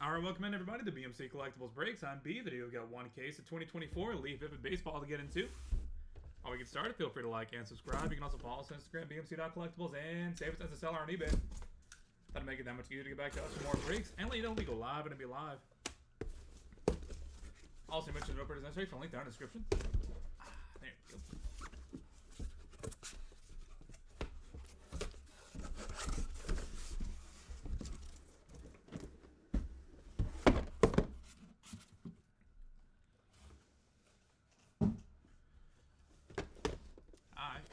Alright, welcome in everybody to BMC Collectibles Breaks. I'm B, the dude who got one case of 2024 Leaf Vivid Baseball to get into. While we get started, feel free to like and subscribe. You can also follow us on Instagram, BMC.collectibles, and save us as a seller on eBay. That'll make it that much easier to get back to us for more breaks, and let you know we go live and be live. Also, mention no purchase necessary for a link down in the description. There you go. Alright,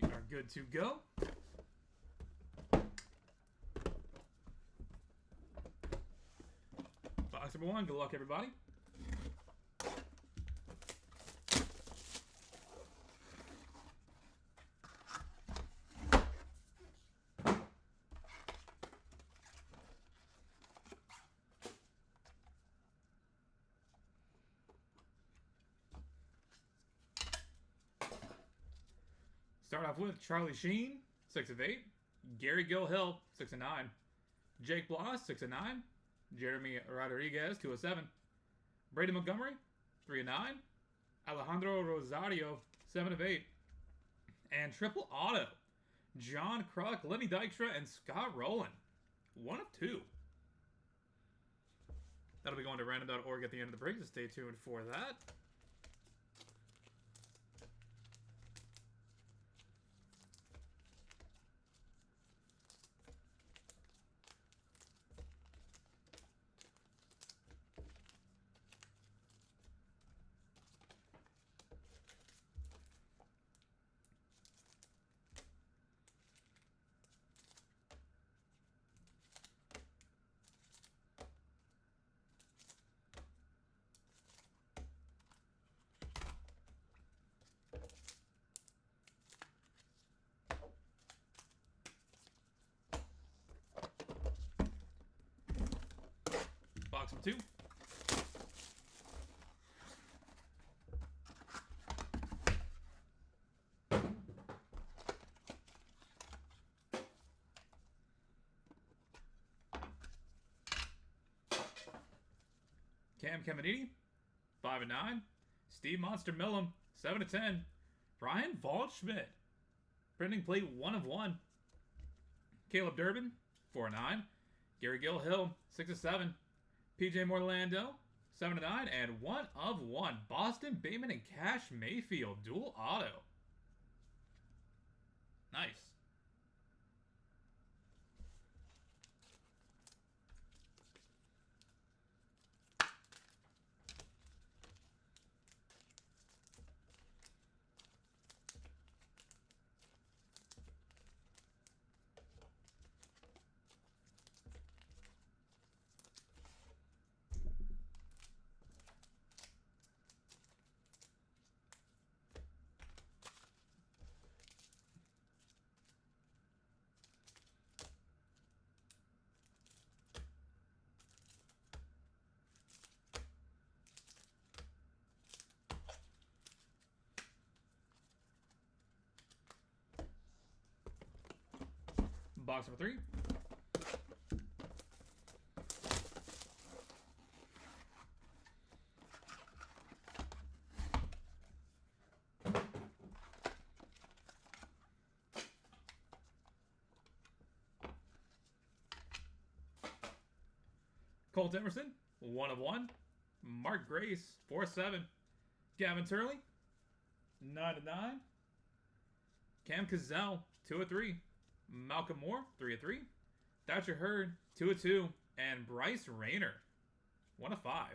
we are good to go. Box number one, good luck everybody. Start off with Charlie Sheen, 6 of 8. Gary Gilhill, 6 of 9. Jake Bloss, 6 of 9. Jeremy Rodriguez, 2 of 7. Brady Montgomery, 3 of 9. Alejandro Rosario, 7 of 8. And triple auto, John Kruk, Lenny Dykstra, and Scott Rowland, 1 of 2. That'll be going to random.org at the end of the break, so stay tuned for that. Box number 2. Cam Caminiti, 5 of 9. Steve Monster Millam, 7 of 10. Brian Waldschmidt, printing plate 1 of 1. Caleb Durbin, 4 of 9. Gary Gilhill, 6 of 7. PJ Morlando, 7 of 9. And 1 of 1. Boston Bateman and Cash Mayfield, dual auto. Nice. Box number 3. Colt Emerson, 1 of 1. Mark Grace, 4 of 7. Gavin Turley, 9 of 9. Cam Cazell, 2 of 3. Malcolm Moore, 3 of 3. Thatcher Hurd, 2 of 2. And Bryce Rayner, 1 of 5.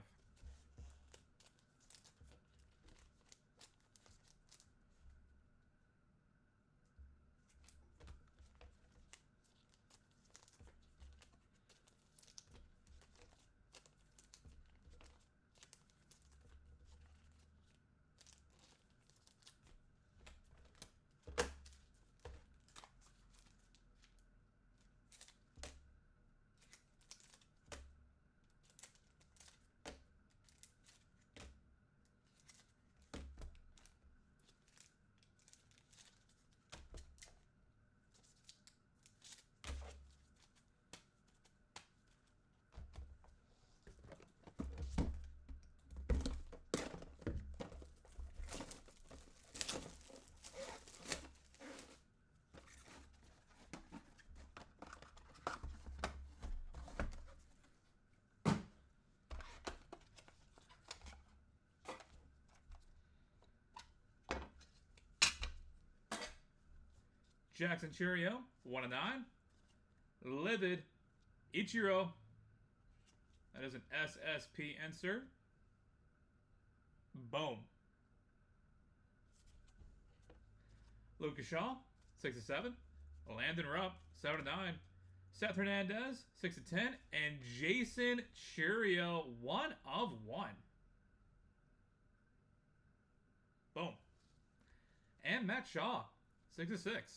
Jackson Churio, 1 of 9. Livid Ichiro. That is an SSP insert. Boom. Lucas Shaw, 6 of 7. Landon Rupp, 7 of 9. Seth Hernandez, 6 of 10. And Jason Churio, 1 of 1. Boom. And Matt Shaw, 6 of 6.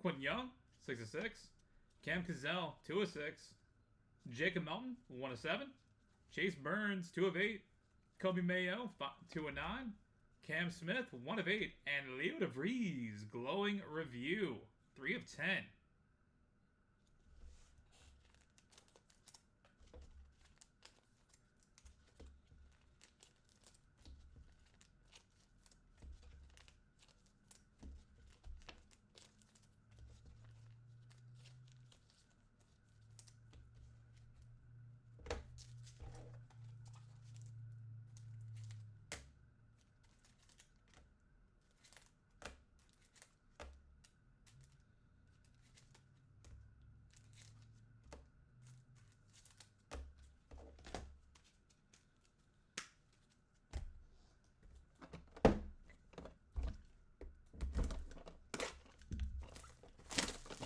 Quentin Young, 6 of 6. Cam Cazell, 2 of 6. Jacob Melton, 1 of 7. Chase Burns, 2 of 8. Kobe Mayo, 2 of 9. Cam Smith, 1 of 8. And Leo DeVries, glowing review, 3 of 10.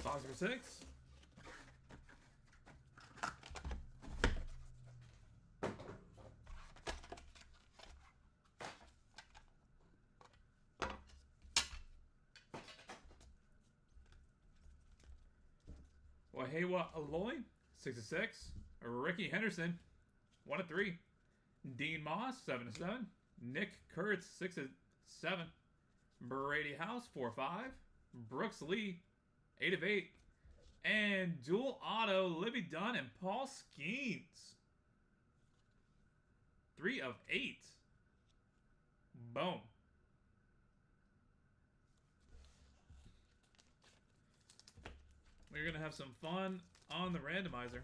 Box number 6. Wahewa Aloy, 6 of 6. Ricky Henderson, 1 of 3. Dean Moss, 7 of 7. Nick Kurtz, 6 of 7. Brady House, 4 of 5. Brooks Lee, 8 of 8. And dual auto, Libby Dunn and Paul Skeens, 3 of 8. Boom. We're going to have some fun on the randomizer.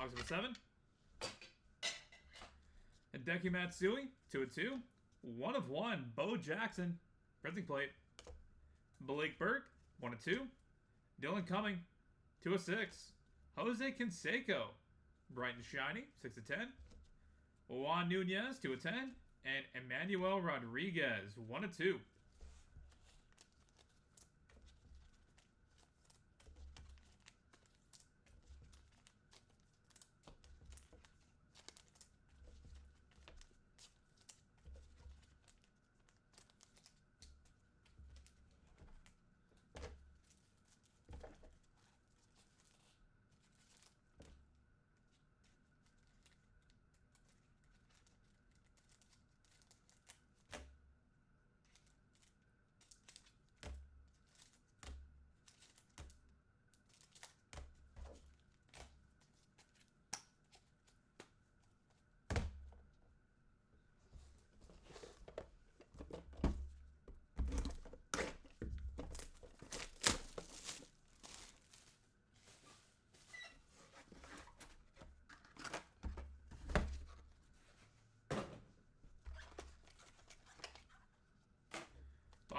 Box number 7. Hideki Matsui, 2 of 2. 1 of 1. Bo Jackson, printing plate. Blake Burke, 1 of 2. Dylan Cumming, 2 of 6. Jose Canseco, bright and shiny, 6 of 10. Juan Nunez, 2 of 10. And Emmanuel Rodriguez, 1 of 2.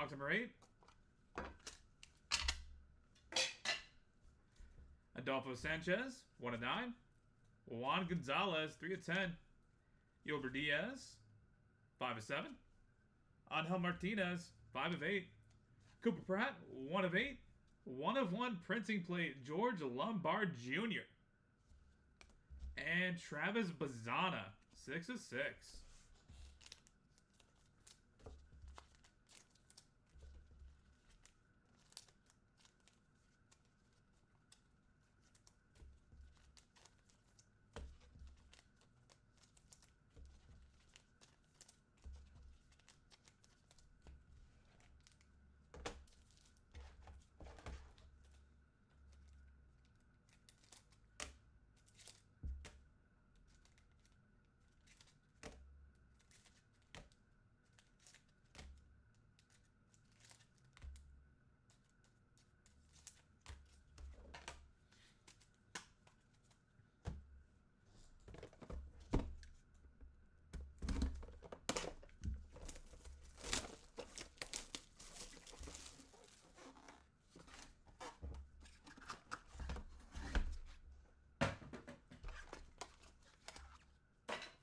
Box number 8. Adolfo Sanchez, 1 of 9. Juan Gonzalez, 3 of 10. Yolber Diaz, 5 of 7. Angel Martinez, 5 of 8. Cooper Pratt, 1 of 8. 1 of 1 printing plate, George Lombard Jr. And Travis Bazzana, 6 of 6.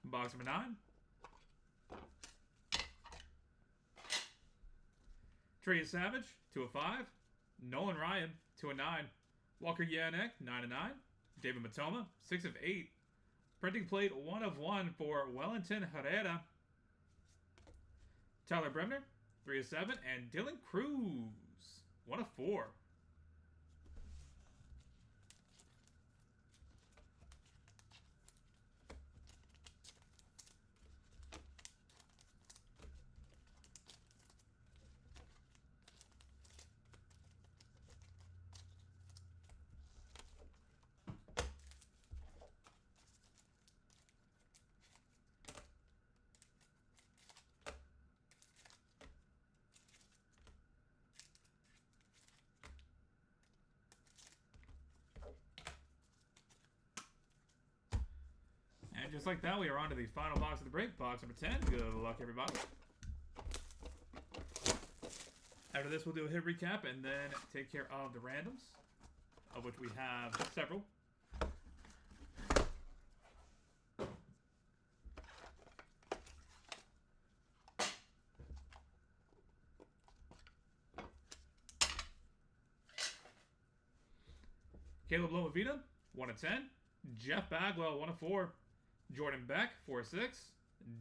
Box number 9. Trey Savage, 2 of 5. Nolan Ryan, 2 of 9. Walker Yannick, 9 of 9. David Matoma, 6 of 8. Printing plate, 1 of 1 for Wellington Herrera. Tyler Bremner, 3 of 7. And Dylan Cruz, 1 of 4. And just like that, we are on to the final box of the break. Box number 10. Good luck, everybody. After this, we'll do a hit recap and then take care of the randoms, of which we have several. Caleb Lomavita, 1 of 10. Jeff Bagwell, 1 of 4. Jordan Beck, 4 of 6.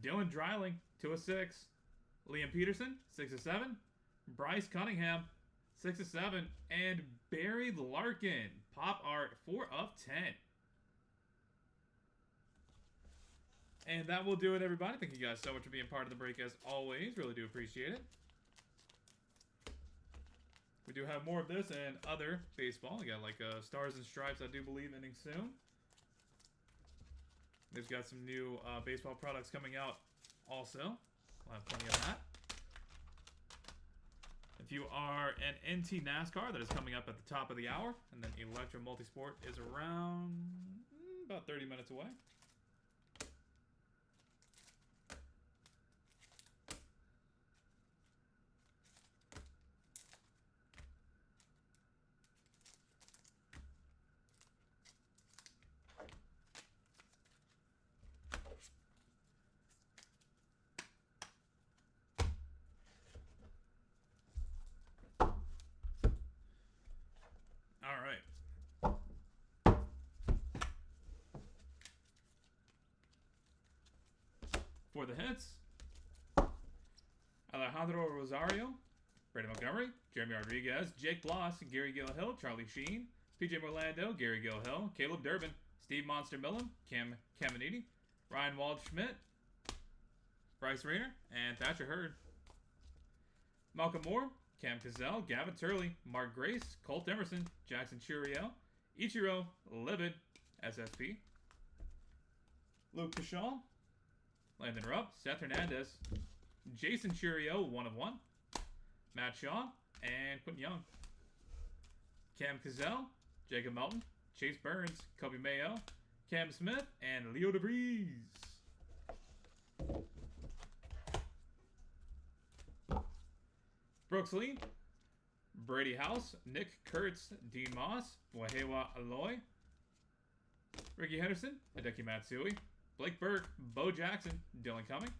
Dylan Dreiling, 2 of 6. Liam Peterson, 6 of 7. Bryce Cunningham, 6 of 7. And Barry Larkin, pop art, 4 of 10. And that will do it, everybody. Thank you guys so much for being part of the break, as always. Really do appreciate it. We do have more of this and other baseball. We got like Stars and Stripes, I do believe, ending soon. They've got some new baseball products coming out also. We'll have plenty of that. If you are an NT NASCAR, that is coming up at the top of the hour. And then Electro Multisport is around about 30 minutes away. For the hits, Alejandro Rosario, Brady Montgomery, Jeremy Rodriguez, Jake Bloss, Gary Gill-Hill, Charlie Sheen, PJ Morlando, Gary Gill-Hill, Caleb Durbin, Steve Monster Millen, Cam Caminiti, Ryan Waldschmidt, Bryce Rayner, and Thatcher Hurd. Malcolm Moore, Cam Cazell, Gavin Turley, Mark Grace, Colt Emerson, Jackson Churiel, Ichiro Livid, SSP, Luke Kashaw, Landon Rupp, Seth Hernandez, Jason Churio, 1 of 1, Matt Shaw, and Quentin Young. Cam Cazell, Jacob Melton, Chase Burns, Kobe Mayo, Cam Smith, and Leo DeVries. Brooks Lee, Brady House, Nick Kurtz, Dean Moss, Wahewa Aloy, Ricky Henderson, Hideki Matsui, Blake Burke, Bo Jackson, Dylan Cumming,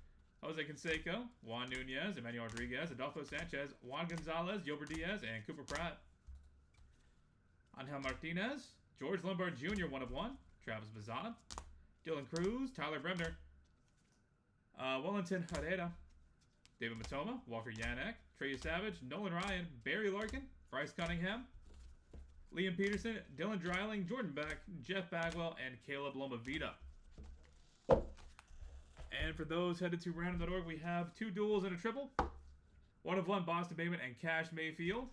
Jose Canseco, Juan Nunez, Emmanuel Rodriguez, Adolfo Sanchez, Juan Gonzalez, Yober Diaz, and Cooper Pratt. Angel Martinez, George Lombard Jr., 1/1, Travis Bazzana, Dylan Cruz, Tyler Bremner, Wellington Herrera, David Matoma, Walker Yannick, Trey Savage, Nolan Ryan, Barry Larkin, Bryce Cunningham, Liam Peterson, Dylan Dreiling, Jordan Beck, Jeff Bagwell, and Caleb Lomavita. And for those headed to random.org, we have 2 duels and a triple. 1/1, Boston Bateman and Cash Mayfield.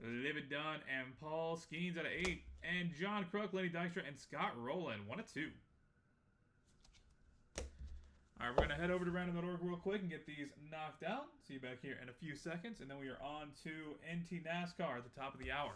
Livid Dunn and Paul Skeens out of 8. And John Crook, Lenny Dykstra, and Scott Rowland, 1/2. Alright, we're going to head over to random.org real quick and get these knocked out. See you back here in a few seconds. And then we are on to NT NASCAR at the top of the hour.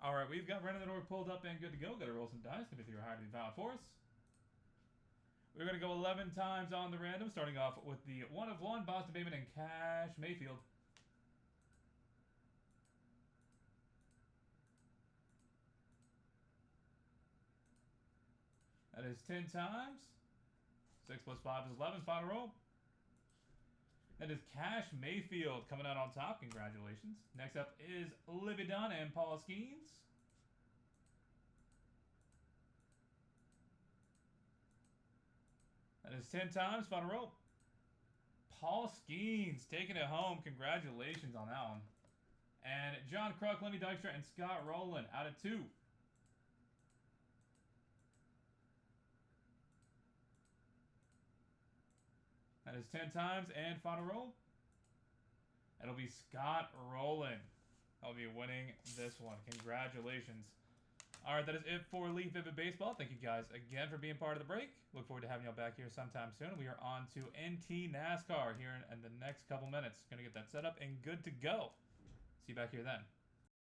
Alright, we've got random.org pulled up and good to go. Got to roll some dice. Going to be higher to be valid for us. We're going to go 11 times on the random, starting off with the 1/1, Boston Bateman and Cash Mayfield. That is 10 times. 6 plus 5 is 11. Final roll. That is Cash Mayfield coming out on top. Congratulations. Next up is Livy Dunn and Paul Skeens. That is 10 times. Final roll. Paul Skeens taking it home. Congratulations on that one. And John Kruk, Lenny Dykstra, and Scott Rowland out of 2. That is 10 times. And final roll. It'll be Scott Rowland. I'll be winning this one. Congratulations. All right, that is it for Leaf Vivid Baseball. Thank you guys again for being part of the break. Look forward to having y'all back here sometime soon. We are on to NT NASCAR here in the next couple minutes. Going to get that set up and good to go. See you back here then.